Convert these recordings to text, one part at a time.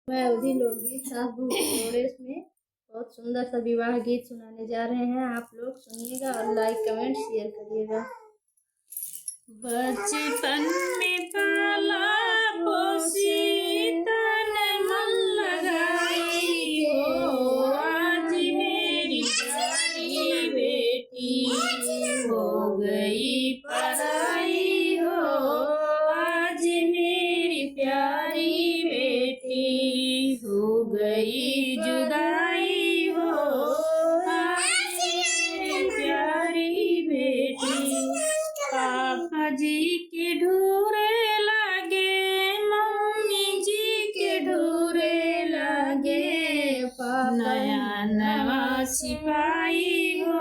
मैं अवधि लोकगीत सास बहू के जोड़े में बहुत सुंदर सा विवाह गीत सुनाने जा रहे हैं। आप लोग सुनिएगा और लाइक कमेंट शेयर करिएगा। बचपन में पाला पोसी तन मन लगाई हो, आज मेरी प्यारी बेटी हो गई पराई हो, आज मेरी प्यारी बेटी हो गई जुदाई हो, आज मेरी प्यारी बेटी। पापा जी के ढूरे लागे, मम्मी जी के ढूरे लागे, नया नवा सिपाही हो,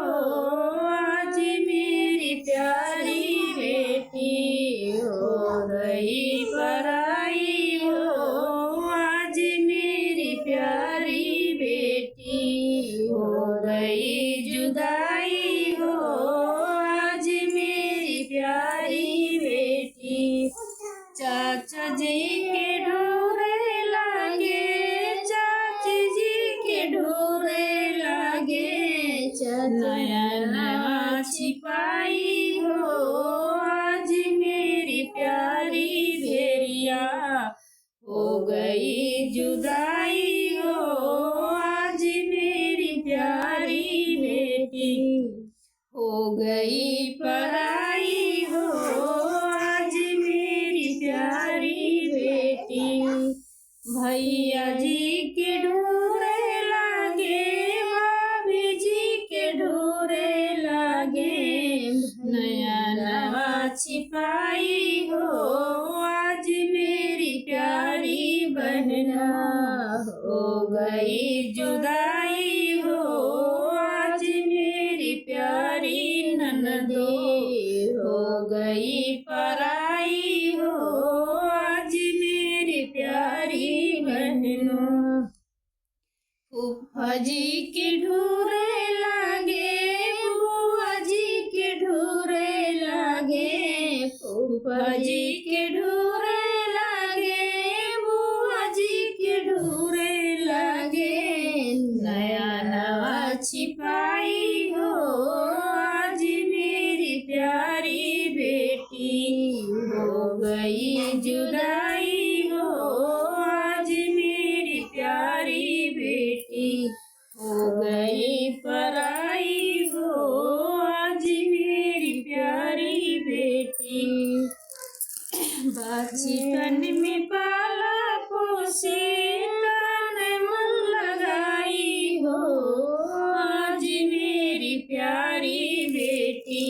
आज मेरी प्यारी बेटी हो गई पराई हो, आज मेरी प्यारी बेटी हो गई जुदाई हो, आज मेरी प्यारी बेटी। चाचा जी के ढूरे लागे, चाची जी के ढूरे लागे, नया नवा सिपाही हो, आज मेरी प्यारी भेड़िया हो गई जुदाई हो, आज मेरी प्यारी बेटी हो गई पराई हो, आज मेरी प्यारी बेटी। भैया जी के ढूरे लागे, भाभी जी के ढूरे लागे, नया नवा सिपाही हो, आज मेरी प्यारी बहना हो गई जुदाई हो, आज मेरी प्यारी ननदो हो गई पराई हो, आज मेरी प्यारी बहनों। फूफा जी के ढूरे लागे, बुआ जी के ढूरे लागे, फूफा जी के ढूरे लागे, बुआ जी के ढूरे लागे, नया नवा सिपाही हो, आज मेरी प्यारी बेटी हो गई जुदाई हो, आज मेरी प्यारी बेटी हो गई पराई हो, आज मेरी प्यारी बेटी। बचपन में पाला पोसी तन मन लगाई हो, आज मेरी प्यारी बेटी